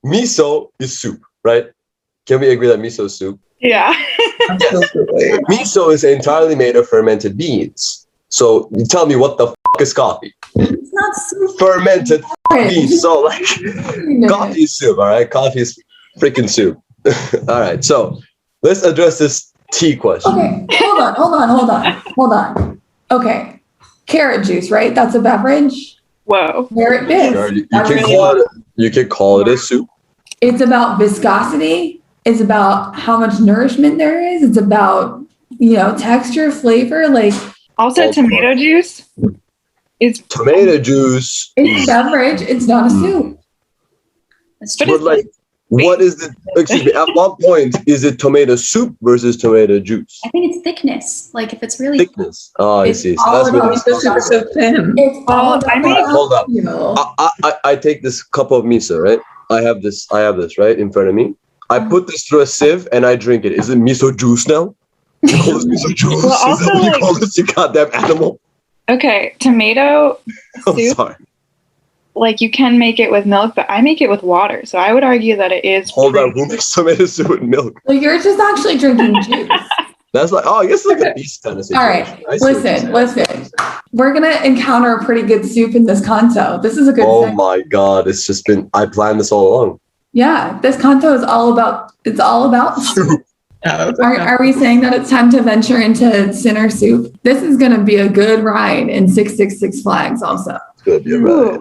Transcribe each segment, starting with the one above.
miso is soup, right? Can we agree that miso is soup? Yeah. Miso is entirely made of fermented beans. So you tell me what the is coffee? It's not soup. Fermented beans. So like coffee is soup, all right? Coffee is freaking soup. All right, so let's address this tea question. Okay, hold on. Okay, carrot juice, right? That's a beverage. Whoa. Carrot juice. Sure, you can call it a soup. It's about viscosity. It's about how much nourishment there is. It's about, texture, flavor. Like Also, tomato juice. Tomato juice. It's a beverage. It's not a soup. But like, what is the? Excuse me. At what point is it tomato soup versus tomato juice? I think it's thickness. Like if it's really Thickness. Oh, I see. So that's what it's so thin. It's all about. Hold up. I take this cup of miso, right? I have this right in front of me. I put this through a sieve and I drink it. Is it miso juice now? You call this miso juice? Well, also, is that what you call this, you goddamn animal? Okay, tomato I'm soup. sorry. Like you can make it with milk, but I make it with water. So I would argue that it is. Hold on, who makes tomato soup with milk? So you're just actually drinking juice. That's like, I guess like a beast kind of situation. All right, listen. We're gonna encounter a pretty good soup in this Canto. This is a good. Oh my god, it's just been. I planned this all along. Yeah, this Canto is all about. It's all about soup. Yeah, Are we saying that it's time to venture into Sinner Soup? This is going to be a good ride in 666 Flags also. It's going to be a ride.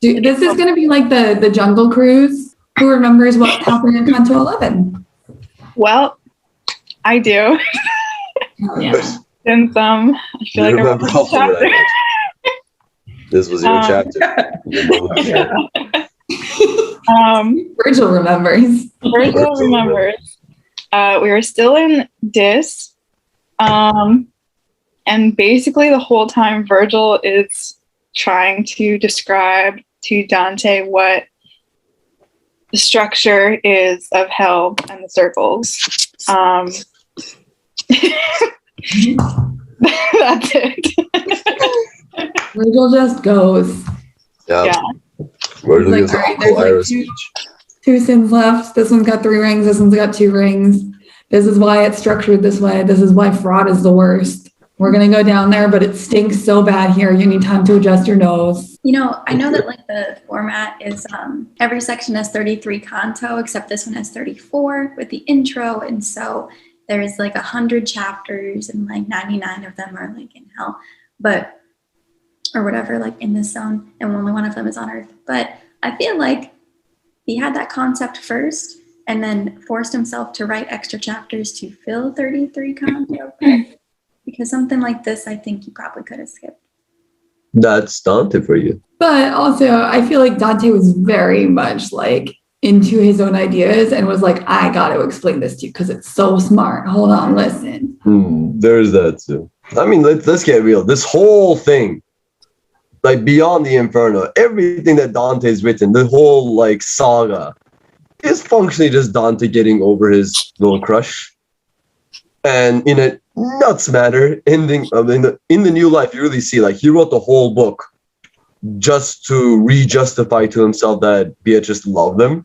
Dude, this is going to be like the Jungle Cruise. Who remembers what happened in Canto 11? Well, I do. Yeah. Since I feel like I remember all the chapter. This was your chapter. Virgil remembers. Virgil remembers. We were still in Dis, and basically the whole time Virgil is trying to describe to Dante what the structure is of hell and the circles. That's it. Virgil just goes. Yeah. Virgil Like, gives all right, a there's whole like Irish two- speech. 2 sins left. This one's got 3 rings. This one's got 2 rings. This is why it's structured this way. This is why fraud is the worst. We're going to go down there, but it stinks so bad here. You need time to adjust your nose. I know that like the format is every section has 33 canto, except this one has 34 with the intro. And so there's like 100 chapters and like 99 of them are like in hell, or whatever, like in this zone. And only one of them is on earth. But I feel like he had that concept first and then forced himself to write extra chapters to fill 33 canto. Because something like this, I think you probably could have skipped. That's Dante for you. But also, I feel like Dante was very much like into his own ideas and was like, I got to explain this to you because it's so smart. Hold on, listen. There's that too. I mean, let's get real. This whole thing, like beyond the Inferno, everything that Dante's written, the whole like saga, is functionally just Dante getting over his little crush. And in a nuts matter, ending in the new life, you really see like he wrote the whole book just to re-justify to himself that Beatrice loved him.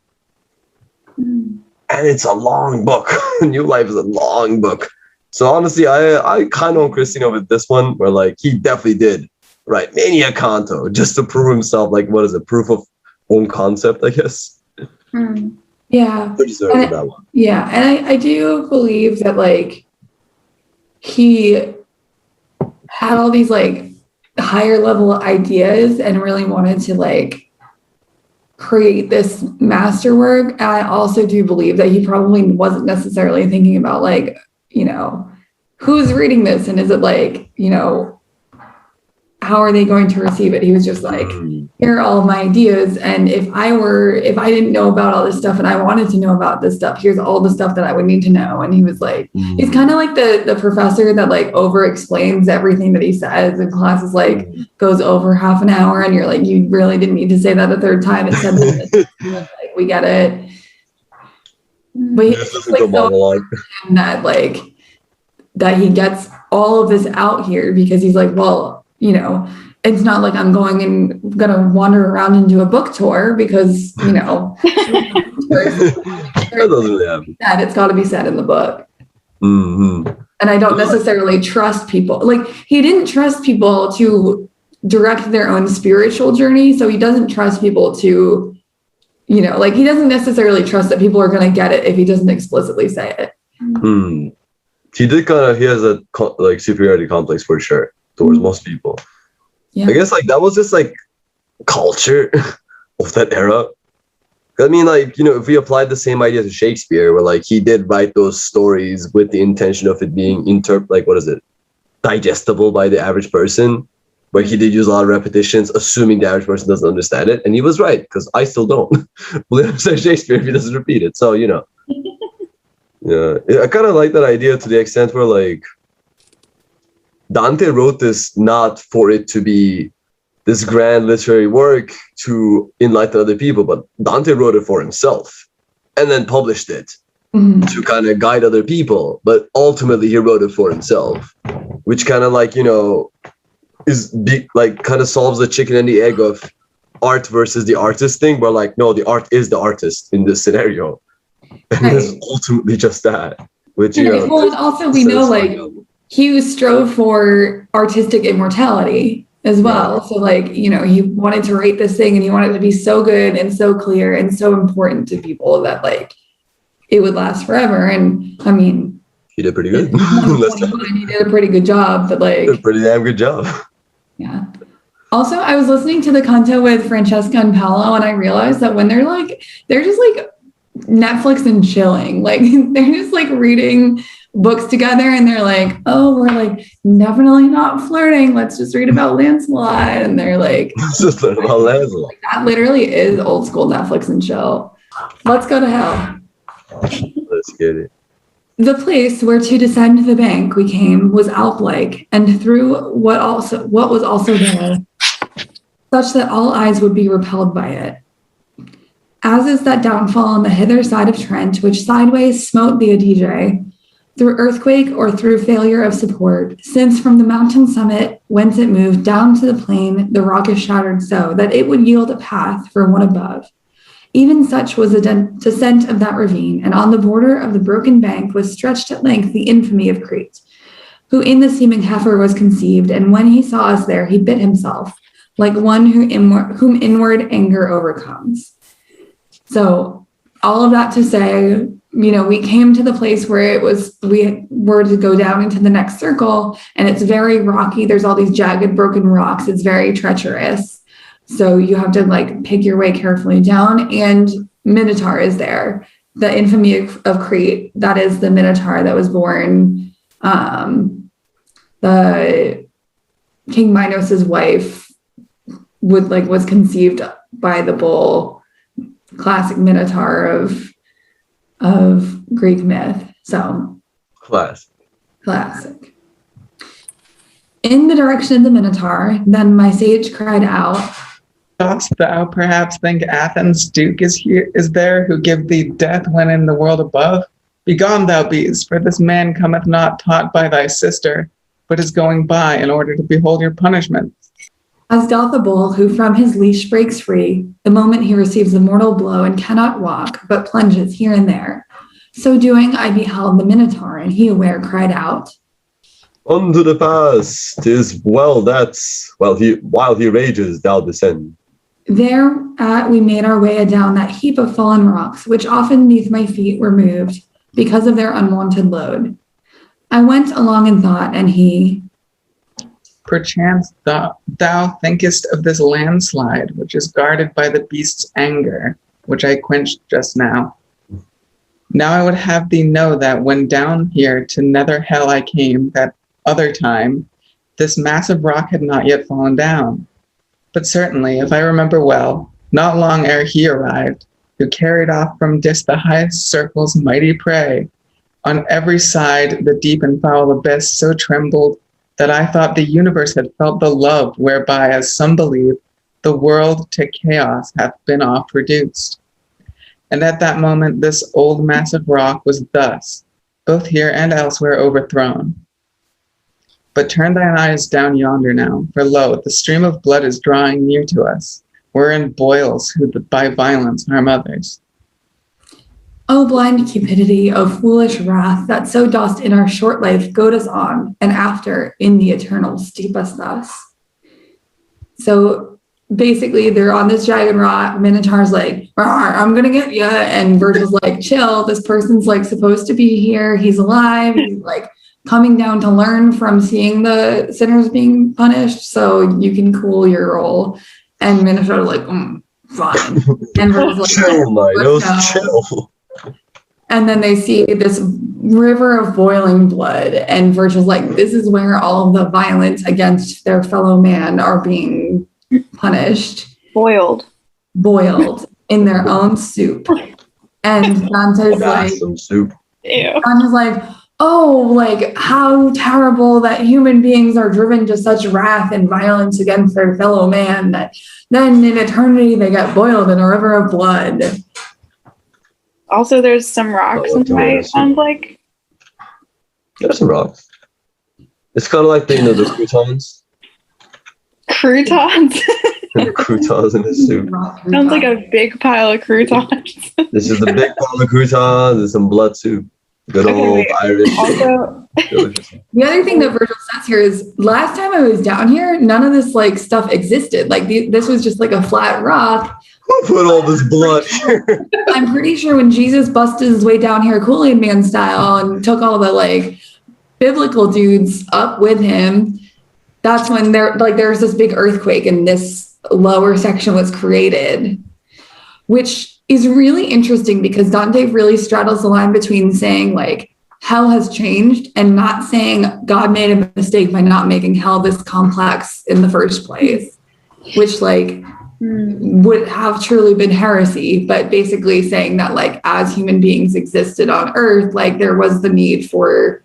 And it's a long book. New Life is a long book. So honestly, I kind of on Christina with this one, where like he definitely did write many a canto just to prove himself. Like, what is it? Proof of own concept, I guess. Yeah. Deserved that one. Yeah, and I do believe that like he had all these like higher level ideas and really wanted to like create this masterwork. And I also do believe that he probably wasn't necessarily thinking about like, who's reading this and is it like, how are they going to receive it? He was just like, here are all of my ideas. And if I didn't know about all this stuff and I wanted to know about this stuff, here's all the stuff that I would need to know. And he was like, he's kind of like the professor that like over explains everything that he says in classes, like goes over half an hour. And you're like, you really didn't need to say that a third time. It said this. Like, we get it. But he's just like so that he gets all of this out here because he's like, well, it's not like I'm gonna wander around and do a book tour because, you know, That doesn't really happen. it's got to be said in the book. Mm-hmm. And I don't necessarily trust people. Like, he didn't trust people to direct their own spiritual journey. So he doesn't trust people to, you know, like, he doesn't necessarily trust that people are going to get it if he doesn't explicitly say it. He has a like superiority complex for sure towards most people. Yeah. I guess like that was just like culture of that era. I mean, like, you know, if we applied the same idea to Shakespeare, where like he did write those stories with the intention of it being digestible by the average person, but he did use a lot of repetitions, assuming the average person doesn't understand it, and he was right because I still don't will understand Shakespeare if he doesn't repeat it. So, you know, yeah, I kind of like that idea to the extent where like Dante wrote this not for it to be this grand literary work to enlighten other people, but Dante wrote it for himself and then published it to kind of guide other people. But ultimately, he wrote it for himself, which kind of like, you know, kind of solves the chicken and the egg of art versus the artist thing, where like, no, the art is the artist in this scenario. And it's ultimately just that. Which, you know, well, and also we know like he strove for artistic immortality as well. Right. So like, you know, he wanted to write this thing and he wanted it to be so good and so clear and so important to people that like it would last forever. And I mean, he did pretty good. He did a pretty good job, but like, he did a pretty damn good job. Yeah. Also, I was listening to the Canto with Francesca and Paolo, and I realized that when they're just like Netflix and chilling, like they're just like reading books together, and they're like, oh, we're like definitely not flirting. Let's just read about Lancelot. And they're like, just learn about Lancelot. Like, that literally is old school Netflix and chill. Let's go to hell. Let's get it. The place where to descend the bank we came was Alp-like, and through what was also there, such that all eyes would be repelled by it. As is that downfall on the hither side of Trent, which sideways smote the Adige, through earthquake or through failure of support, since from the mountain summit whence it moved down to the plain, the rock is shattered so that it would yield a path for one above. Even such was the descent of that ravine, and on the border of the broken bank was stretched at length the infamy of Crete, who in the seeming heifer was conceived, and when he saw us there, he bit himself, like one whom inward anger overcomes. So all of that to say, you know, we came to the place where we were to go down into the next circle, and it's very rocky. There's all these jagged, broken rocks. It's very treacherous. So you have to like pick your way carefully down, and Minotaur is there. The infamy of Crete, that is the Minotaur that was born. The King Minos's wife was conceived by the bull, classic Minotaur of Greek myth. So classic. In the direction of the Minotaur, then my sage cried out, dost thou perhaps think Athens' Duke is there, who give thee death when in the world above? Begone, thou beast, for this man cometh not taught by thy sister, but is going by in order to behold your punishment. As doth a bull who from his leash breaks free, the moment he receives a mortal blow and cannot walk, but plunges here and there. So doing, I beheld the Minotaur, and he aware cried out, unto the pass, 'tis well that while he rages, thou descend. Thereat we made our way adown that heap of fallen rocks, which often neath my feet were moved because of their unwonted load. I went along in thought, and he, perchance thou thinkest of this landslide, which is guarded by the beast's anger, which I quenched just now. Now I would have thee know that when down here to nether hell I came that other time, this massive rock had not yet fallen down. But certainly, if I remember well, not long ere he arrived, who carried off from Dis the highest circle's mighty prey, on every side the deep and foul abyss so trembled that I thought the universe had felt the love whereby, as some believe, the world to chaos hath been oft reduced. And at that moment this old massive rock was thus, both here and elsewhere, overthrown. But turn thine eyes down yonder now, for lo, the stream of blood is drawing near to us, wherein boils who by violence harm others. O blind cupidity, O foolish wrath, that so dost in our short life goad us on, and after in the eternal steep us thus. So basically, they're on this dragon rock. Minotaur's like, I'm gonna get you, and Virgil's like, chill. This person's like supposed to be here. He's alive. He's like coming down to learn from seeing the sinners being punished, so you can cool your roll. And Minotaur's like, fine. And Virgil's like, chill, Minos, chill. And then they see this river of boiling blood, and Virgil's like, this is where all of the violence against their fellow man are being punished. Boiled In their own soup. And Dante's like, some soup. Dante's like, oh, like how terrible that human beings are driven to such wrath and violence against their fellow man that then in eternity they get boiled in a river of blood. Also, there's some rocks in my, it sounds like. There's some rocks. It's kind of like the croutons. Croutons? Croutons in the soup. Sounds like a big pile of croutons. This is the big pile of croutons. There's some blood soup. Good old Irish. Also, the other thing that Virgil says here is last time I was down here, none of this like stuff existed. Like this was just like a flat rock. Who put all this blood here? I'm pretty sure when Jesus busted his way down here Kool-Aid Man style and took all the like biblical dudes up with him, that's when there's this big earthquake and this lower section was created, which is really interesting because Dante really straddles the line between saying like hell has changed and not saying God made a mistake by not making hell this complex in the first place, which like would have truly been heresy, but basically saying that like as human beings existed on earth, like there was the need for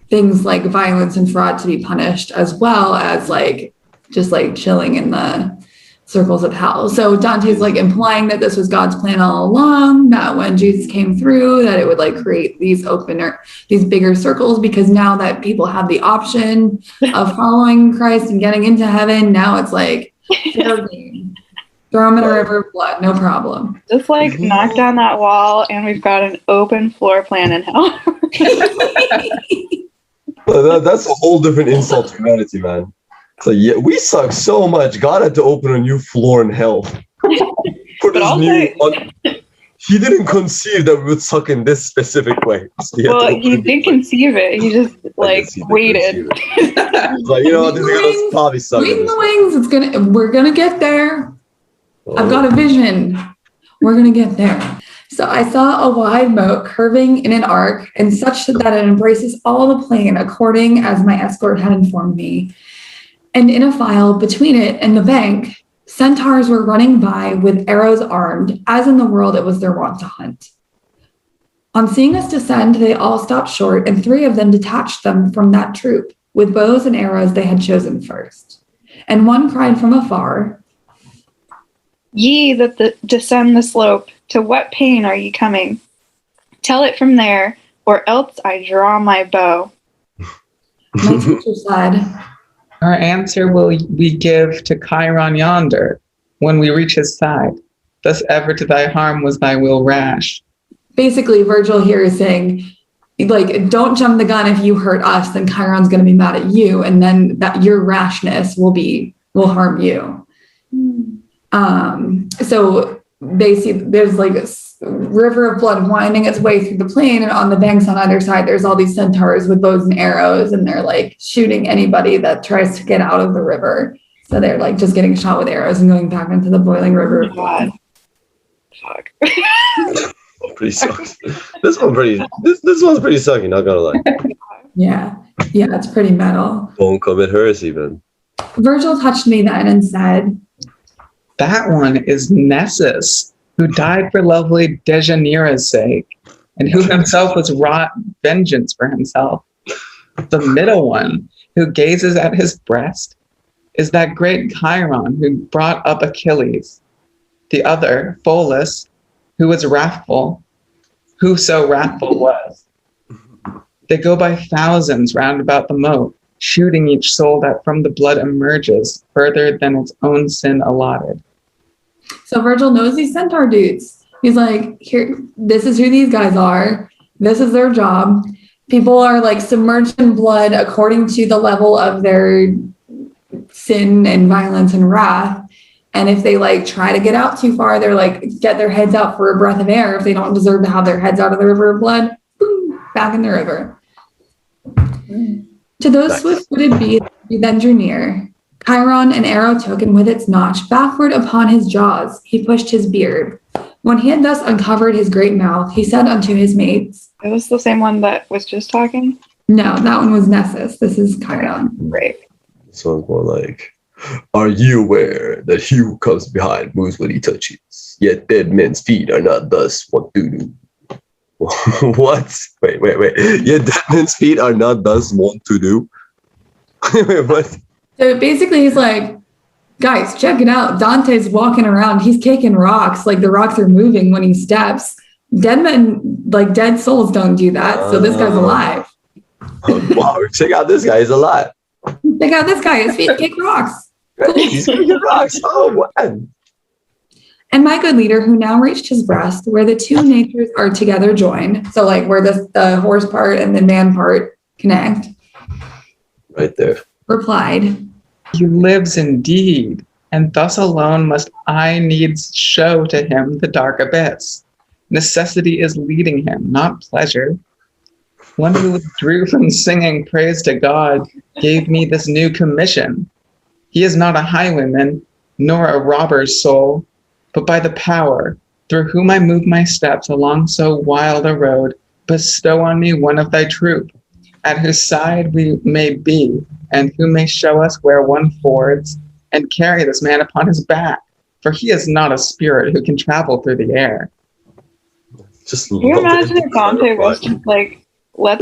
things like violence and fraud to be punished as well as like just like chilling in the circles of hell. So Dante's like implying that this was God's plan all along, that when Jesus came through that it would like create these these bigger circles, because now that people have the option of following Christ and getting into heaven, now it's like throw them in a river of blood, no problem. Just like knock down that wall and we've got an open floor plan in hell. Well, that's a whole different insult to humanity, man. So yeah, we suck so much. God had to open a new floor in hell. For this he didn't conceive that we would suck in this specific way. So he did conceive it. He just like waited. Like, you know, this is gonna probably suck. Wait in the wings. We're gonna get there. I've got a vision. We're gonna get there. So I saw a wide moat curving in an arc, and such that it embraces all the plain, according as my escort had informed me. And in a file between it and the bank, centaurs were running by with arrows armed, as in the world it was their wont to hunt. On seeing us descend, they all stopped short, and 3 of them detached them from that troop, with bows and arrows they had chosen first. And one cried from afar, Ye that descend the slope, to what pain are ye coming? Tell it from there, or else I draw my bow. My teacher said, Our answer will we give to Chiron yonder, when we reach his side. Thus ever to thy harm was thy will rash. Basically, Virgil here is saying, like, don't jump the gun. If you hurt us, then Chiron's going to be mad at you, and then that your rashness will harm you. So they see there's like a river of blood winding its way through the plain, and on the banks on either side, there's all these centaurs with bows and arrows, and they're like shooting anybody that tries to get out of the river. So they're like just getting shot with arrows and going back into the boiling river of blood. Fuck. Pretty sucks. This one's pretty sucky, not gonna lie. Yeah, it's pretty metal. Don't commit heresy, man. Virgil touched me then and said, That one is Nessus, who died for lovely Dejanira's sake, and who himself was wrought vengeance for himself. The middle one, who gazes at his breast, is that great Chiron who brought up Achilles. The other, Pholus, who was wrathful, who so wrathful was. They go by thousands round about the moat, shooting each soul that from the blood emerges further than its own sin allotted. So Virgil knows these centaur dudes. He's like, here, this is who these guys are. This is their job. People are like submerged in blood according to the level of their sin and violence and wrath. And if they like try to get out too far, they're like, get their heads out for a breath of air. If they don't deserve to have their heads out of the river of blood, boom, back in the river. To those swift-footed beasts he then drew near. Chiron an arrow took, and with its notch backward upon his jaws, he pushed his beard. When he had thus uncovered his great mouth, he said unto his mates, Is this the same one that was just talking? no, that one was Nessus. This is Chiron. Great. This one's more like, are you aware that he who comes behind moves when he touches? Yet dead men's feet are not thus what to do. What? Wait. Yet dead men's feet are not thus what to do. Wait, what? So basically he's like, guys, check it out. Dante's walking around. He's kicking rocks. Like the rocks are moving when he steps. Dead men, like dead souls don't do that. So this guy's alive. Wow, check out this guy. He's alive. Check out this guy. His feet kick rocks. He's kicking rocks. Oh, what? And my good leader, who now reached his breast, where the two natures are together joined. So like where the horse part and the man part connect. Right there. Replied, He lives indeed, and thus alone must I needs show to him the dark abyss. Necessity is leading him, not pleasure. One who withdrew from singing praise to God gave me this new commission. He is not a highwayman, nor a robber's soul, but by the power, through whom I move my steps along so wild a road, bestow on me one of thy troop, at whose side we may be, and who may show us where one fords, and carry this man upon his back, for he is not a spirit who can travel through the air. Just Can you imagine if Dante was just like, let's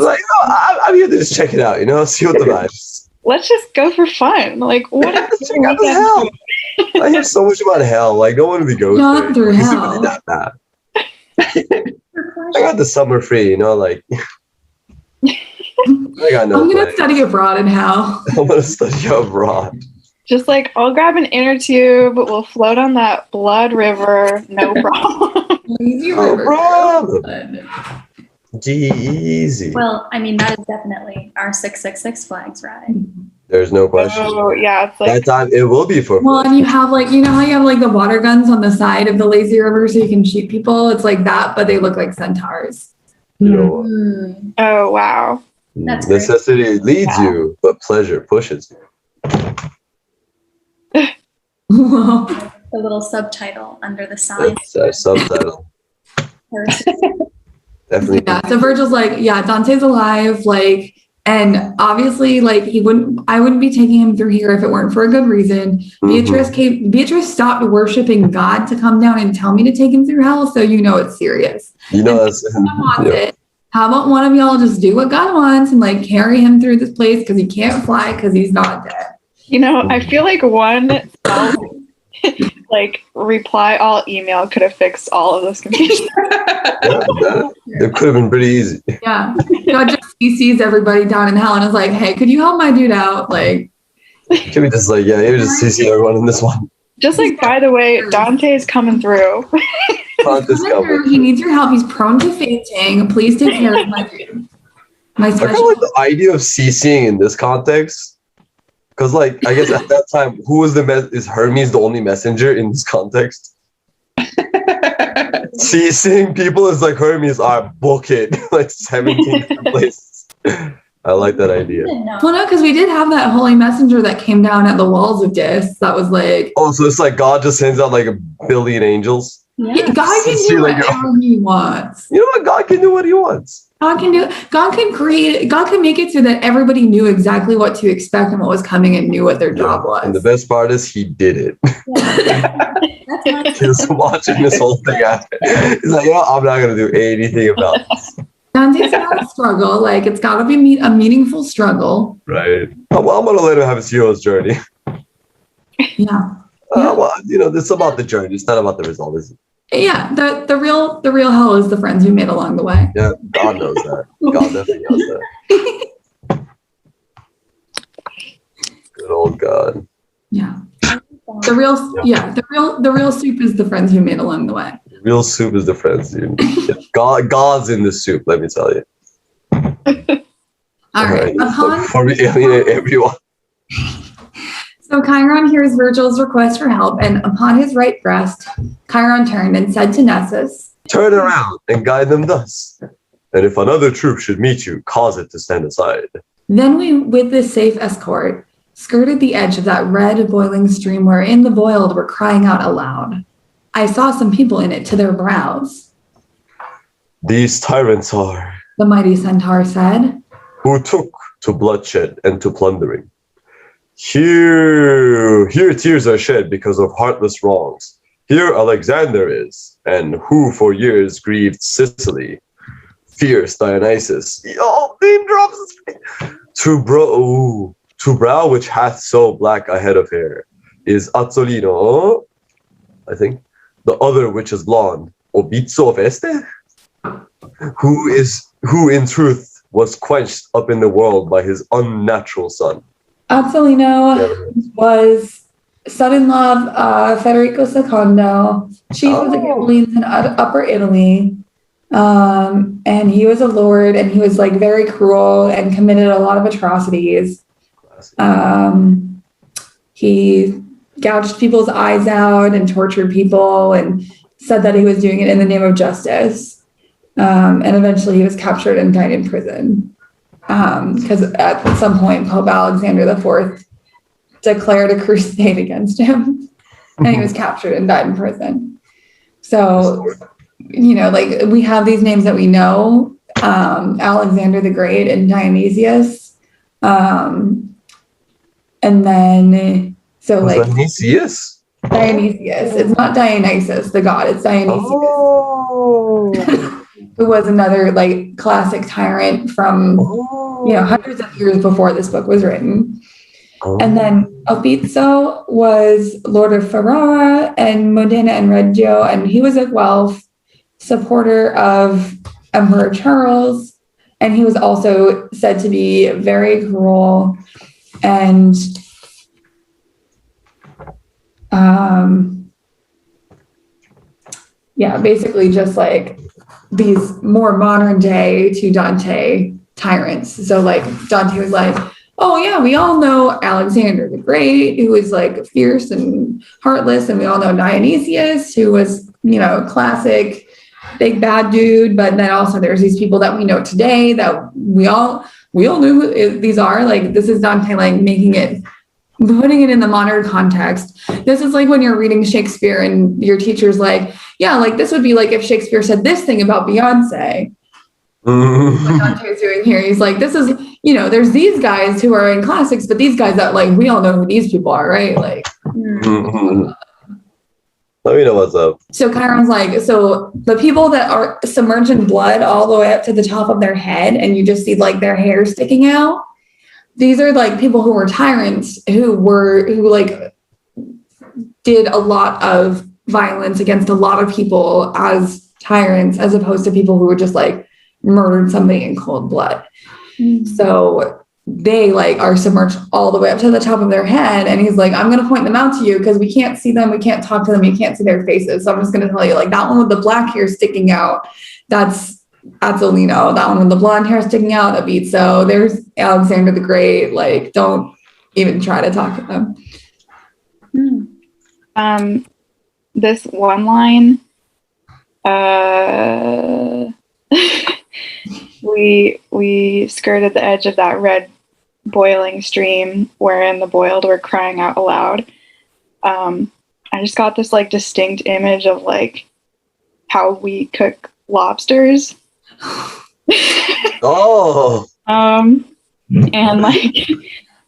I'm here to just check it out, see what the vibes. let's just go for fun. Like, what if Check out the hell. I hear so much about hell. Like, no one to go Not through through it. hell. It's not bad. I got the summer free, like. I got no I'm going to plans. study abroad in hell. I'm gonna study abroad. just like, I'll grab an inner tube, we'll float on that blood river, no problem. No problem. Easy. Well, I mean, that is definitely our 666 flags ride. There's no question. Oh yeah, it's like That time it will be for Well, and you have like, you know how you have like the water guns on the side of the lazy river so you can shoot people? It's like that, but they look like centaurs. you know, Mm. oh wow. That's great. necessity leads you, but pleasure pushes you. Wow. The little subtitle under the sign. That's our subtitle. Definitely. Yeah, so Virgil's like, yeah, Dante's alive, like, and obviously, like, I wouldn't be taking him through here if it weren't for a good reason. Mhm. Beatrice stopped worshiping God to come down and tell me to take him through hell, so you know it's serious. That's God wants yeah. it. How about one of y'all just do what God wants and like carry him through this place because he can't fly because he's not dead. I feel like one like reply all email could have fixed all of this confusion. It could have been pretty easy. Yeah. God just CCs everybody down in hell and is like, hey, could you help my dude out? Like, Can we just you just CC everyone in this one? Just like, by the way, Dante's coming through. he needs your help. He's prone to fainting. Please take care of my dude. My I kind of special. like the idea of CCing in this context, because I guess at that time, who was is Hermes the only messenger in this context? CCing people is like Hermes are book it 17 different places. I like that idea. Well, no, because we did have that holy messenger that came down at the walls of Dis. That was like, Oh, so it's like God just sends out like a billion angels. Yeah. God can do whatever he wants. You know what? God can do what he wants. God can do. God can create. God can make it so that everybody knew exactly what to expect and what was coming and knew what their job was. And the best part is he did it. That's my He was watching this whole thing happen. He's like, I'm not gonna do anything about this. Dante's got to struggle. Like it's got to be a meaningful struggle. Right. I'm gonna let him have his hero's journey. Yeah. It's about the journey. It's not about the result, is it? Yeah. The real hell is the friends we made along the way. Yeah, God knows that. God definitely knows that. Good old God. Yeah. The real soup is the friends you made along the way. Real soup is the friends, dude. God's in the soup, let me tell you. All right. Before we alienate everyone. So Chiron hears Virgil's request for help, and upon his right breast, Chiron turned and said to Nessus, "Turn around and guide them thus. And if another troop should meet you, cause it to stand aside." Then we, with this safe escort, skirted the edge of that red boiling stream wherein the boiled were crying out aloud. I saw some people in it to their brows. "These tyrants are," the mighty centaur said, "who took to bloodshed and to plundering. Here tears are shed because of heartless wrongs. Here Alexander is, and who for years grieved Sicily. Fierce Dionysus, name drops. To brow which hath so black a head of hair is Azzolino, I think. The other which is blonde, Obizzo of Este, who in truth was quenched up in the world by his unnatural son." Azzolino was son-in-law of Federico II, chief of the Ghibellines in Upper Italy. And he was a lord, and he was like very cruel and committed a lot of atrocities. He gouged people's eyes out and tortured people and said that he was doing it in the name of justice. And eventually he was captured and died in prison. Because at some point, Pope Alexander IV declared a crusade against him, and he was captured and died in prison. So, like we have these names that we know, Alexander the Great and Dionysius. And then, so like Dionysius? It's not Dionysus, the god, it's Dionysius. Oh. Who was another like classic tyrant from hundreds of years before this book was written. And then Obizzo was Lord of Ferrara and Modena and Reggio, and he was a Guelph supporter of Emperor Charles, and he was also said to be very cruel and basically just like these more modern day to Dante tyrants. So like Dante was like, oh yeah, we all know Alexander the Great, who was like fierce and heartless, and we all know Dionysius, who was, classic big bad dude. But then also there's these people that we know today that we all knew who these are. Like this is Dante like putting it in the modern context. This is like when you're reading Shakespeare and your teacher's like, yeah, like this would be like if Shakespeare said this thing about Beyonce. What Dante is doing here. He's like, this is, there's these guys who are in classics, but these guys that like, we all know who these people are, right? Like, let me know what's up. So Chiron's like, so the people that are submerged in blood all the way up to the top of their head, and you just see like their hair sticking out. These are like people who were tyrants who like did a lot of violence against a lot of people as tyrants, as opposed to people who were just like murdered somebody in cold blood. So they like are submerged all the way up to the top of their head. And he's like, I'm going to point them out to you because we can't see them. We can't talk to them. You can't see their faces. So I'm just going to tell you like that one with the black hair sticking out. That's Azzolino. That one with the blonde hair sticking out, Obizzo. There's Alexander the Great. Like, don't even try to talk to them. This one line, we skirted the edge of that red boiling stream wherein the boiled were crying out aloud. I just got this like distinct image of like how we cook lobsters. Oh. And like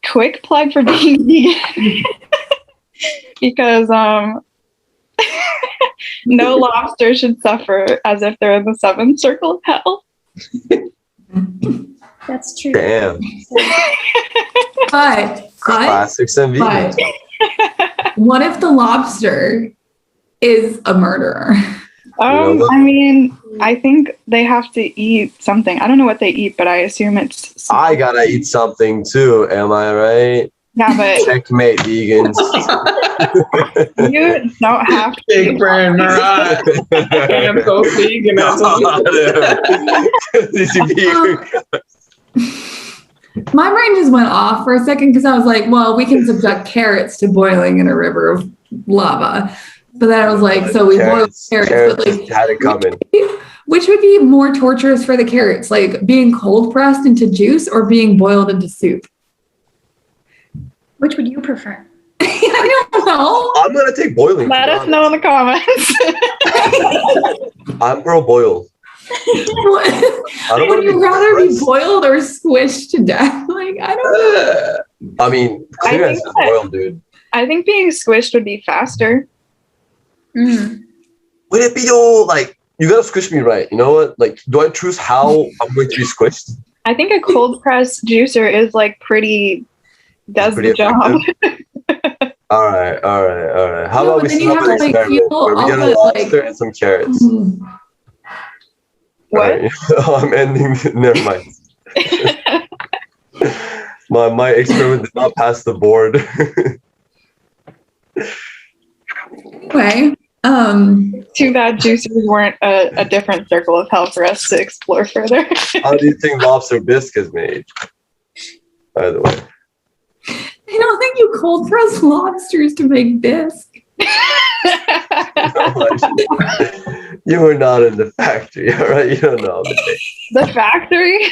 quick plug for being vegan because no lobster should suffer as if they're in the seventh circle of hell. That's true. Damn. But Classics and vegans. What if the lobster is a murderer? I mean, I think they have to eat something. I don't know what they eat, but I assume it's something. I gotta eat something too, am I right? Yeah, but Checkmate, vegans. you don't have to. Big brain Mariah. Canto veganism. My brain just went off for a second because I was like, well, we can subject carrots to boiling in a river of lava. But then I was like, so we boil carrots, but like, had it coming. which would be more torturous for the carrots, like being cold pressed into juice or being boiled into soup? Which would you prefer? I don't know. I'm gonna take boiling. Let us know in the comments. I'm pro boil. Would you rather be boiled or squished to death? Like, I don't know. I mean, clear as boiled, dude. I think being squished would be faster. Mm. Would it be all like you gotta squish me right? You know what? Like, do I choose how I'm going to be squished? I think a cold press juicer is like does the job. All right. How No, about we but then set you up have an to, like, experiment feel where we all get a the, lobster like- and some carrots? What? All right. I'm ending. Never mind. My experiment did not pass the board. Anyway, Too bad juicers weren't a different circle of hell for us to explore further. How do you think lobster bisque is made? By the way. I don't think you cold press lobsters to make bisque. You were not in the factory, all right? You don't know. The factory? Here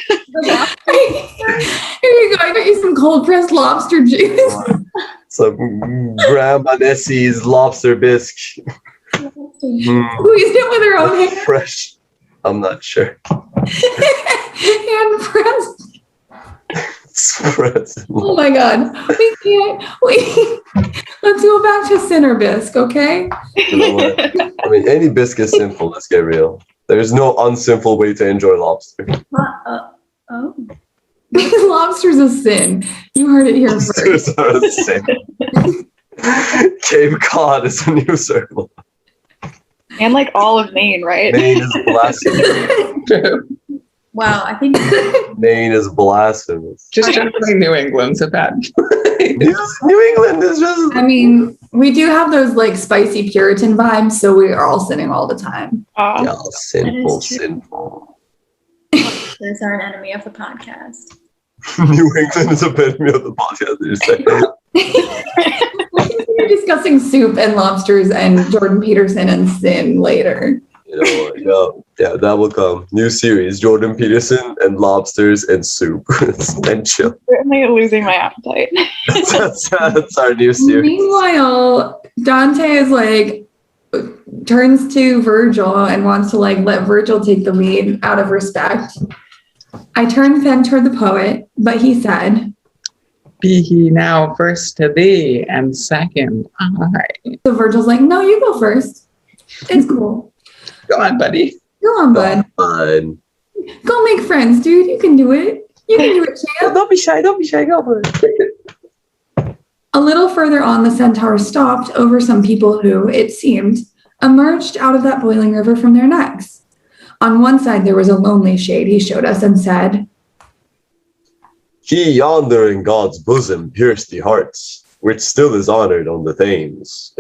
you go. I got you some cold pressed lobster juice. Some Grandma Nessie's lobster bisque. Squeezed it with her own hand. Fresh. I'm not sure. Hand pressed. Spreads. Oh my god. We can't. Let's go back to Sinner bisque, okay? You know what? I mean, any bisque is simple. Let's get real. There's no unsimple way to enjoy lobster. Oh. Lobster's a sin. You heard it here Lobsters first. are the same. Cape Cod is a new circle. And like all of Maine, right? Maine is blasphemous. Wow, I think Maine is blasphemous. Just generally New England's a bad New England is just. I mean, we do have those like spicy Puritan vibes, so we are all sinning all the time. Yeah, sinful, That is true. sinful. there's our enemy of the podcast. New England is a enemy of the podcast. You say. We're discussing soup and lobsters and Jordan Peterson and sin later. You know what? Yeah, that will come. New series: Jordan Peterson and lobsters and soup and chill. Certainly losing my appetite. That's our new series. Meanwhile, Dante is like turns to Virgil and wants to like let Virgil take the lead out of respect. I turned then toward the poet, but he said, Be he now first to thee, and second I. so Virgil's like, no, you go first. It's cool. Go on, buddy. Go on, bud. Fine. Go make friends, dude. You can do it. You can do it, champ. Don't be shy. Go for it. A little further on, the centaur stopped over some people who, it seemed, emerged out of that boiling river from their necks. On one side, there was a lonely shade he showed us and said, He yonder in God's bosom pierced the hearts, which still is honored on the Thames.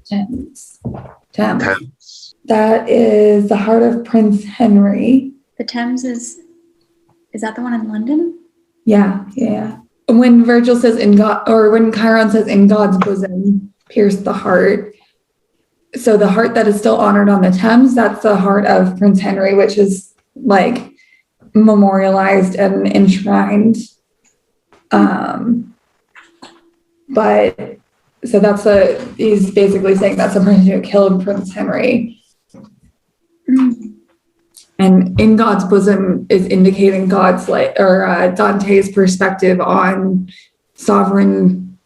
Thames. Thames. That is the heart of Prince Henry. The Thames is that the one in London? Yeah. When Virgil says in God, or when Chiron says in God's bosom pierced the heart, so the heart that is still honored on the Thames, that's the heart of Prince Henry, which is like memorialized and enshrined. But so he's basically saying that's the person who killed Prince Henry. And in God's bosom is indicating God's Dante's perspective on sovereign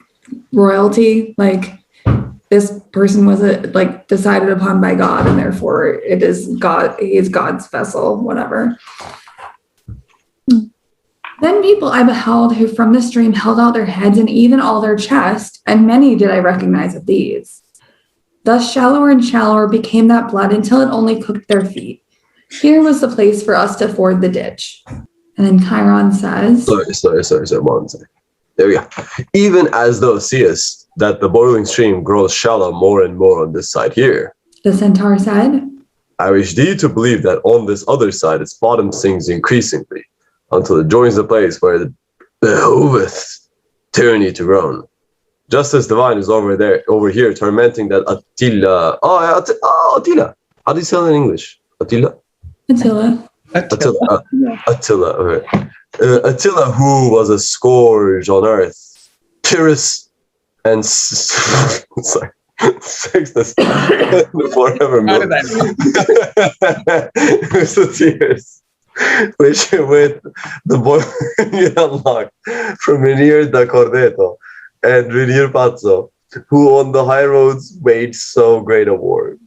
royalty. Like this person was decided upon by God, and therefore it is God. He is God's vessel, whatever. Then people I beheld who from the stream held out their heads and even all their chest, and many did I recognize of these. Thus shallower and shallower became that blood until it only cooked their feet. Here was the place for us to ford the ditch. And then Chiron says, Sorry, 1 second. There we go. Even as thou seest that the boiling stream grows shallow more and more on this side here, the centaur said, I wish thee to believe that on this other side its bottom sinks increasingly until it joins the place where it behoveth tyranny to groan. Justice divine is over here, tormenting that Attila. Attila. How do you say it in English? Attila. Attila. Okay. Attila, who was a scourge on earth, Pyrrhus, and sorry, Sextus, the forever moon. Who's the tears, which with the boy you unlocked from Renier da Cordeto and Renier Pazzo, who on the high roads waged so great a war.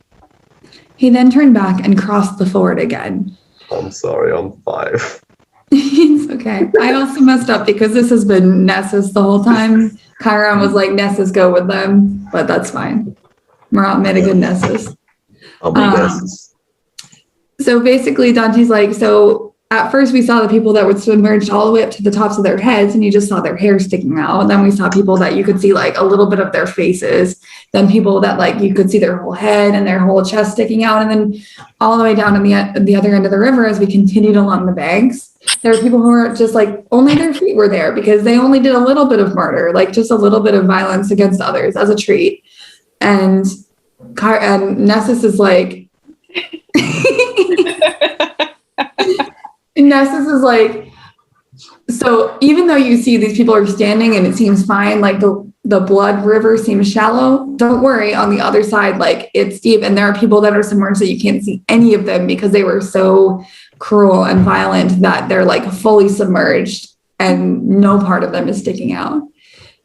He then turned back and crossed the ford again. I'm sorry, I'm 5. It's okay. I also messed up because this has been Nessus the whole time. Chiron was like, Nessus, go with them, but that's fine. Marat made a good Nessus. I'll be Nessus. So basically, Dante's like, so at first we saw the people that were submerged all the way up to the tops of their heads, and you just saw their hair sticking out. Then we saw people that you could see like a little bit of their faces. Then people that like you could see their whole head and their whole chest sticking out. And then all the way down in the other end of the river, as we continued along the banks, there were people who were just like, only their feet were there because they only did a little bit of murder, like just a little bit of violence against others as a treat. And Nessus is like, Nessus is like, so even though you see these people are standing and it seems fine, like the blood river seems shallow, don't worry, on the other side, like it's deep, and there are people that are submerged that you can't see any of them because they were so cruel and violent that they're like fully submerged and no part of them is sticking out.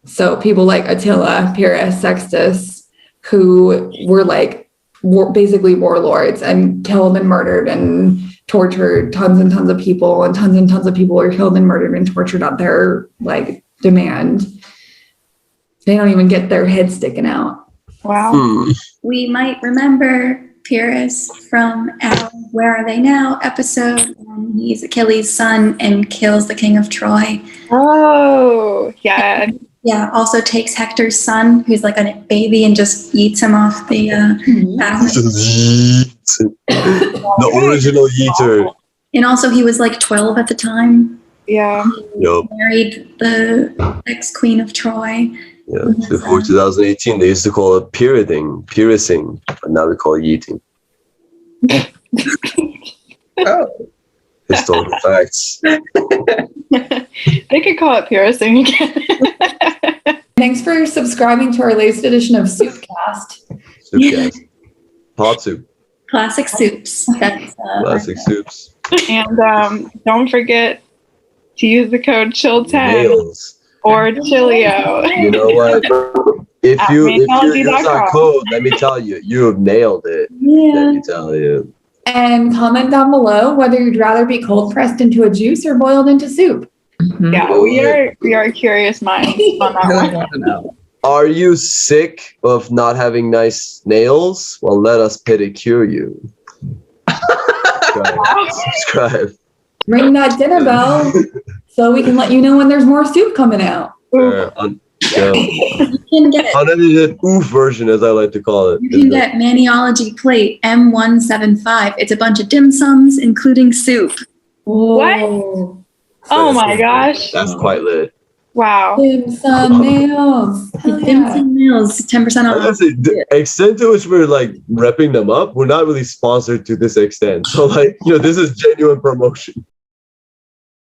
So people like Attila, Pyrrhus, Sextus, who were like basically warlords and killed and murdered and tortured tons and tons of people, and tons of people were killed and murdered and tortured at their like demand. They don't even get their head sticking out. Wow. We might remember Pyrrhus from our Where Are They Now episode when he's Achilles' son and kills the king of Troy. Oh, yeah. Yeah, also takes Hector's son, who's like a baby, and just eats him off the battle. The original yeeter. And also he was like 12 at the time. Yeah. Yep. Married the ex-queen of Troy. Yeah, before 2018, they used to call it piercing, but now we call it yeeting. Oh. Historical facts. They could call it piercing again. Thanks for subscribing to our latest edition of Soupcast. Soupcast. Hot soup. Classic soups. That's Classic soups. And don't forget to use the code CHILL10 Nails. or Chillio. You know what? If you use our mainology.com. code, let me tell you, you have nailed it. yeah. Let me tell you. And comment down below whether you'd rather be cold pressed into a juice or boiled into soup. Mhm. Yeah, we are curious minds on that Really one. want to know. Are you sick of not having nice nails? Well, let us pedicure you. Subscribe. Ring that dinner bell so we can let you know when there's more soup coming out. You can get Unedited oof version, as I like to call it. You can get Maniology plate M175. It's a bunch of dim sums, including soup. Whoa. Oh my gosh. That's quite lit. Wow. Dim sum nails. Hell Dim yeah. sum meals, 10% I off. was gonna say, the extent to which we're like repping them up, we're not really sponsored to this extent. So like, this is genuine promotion.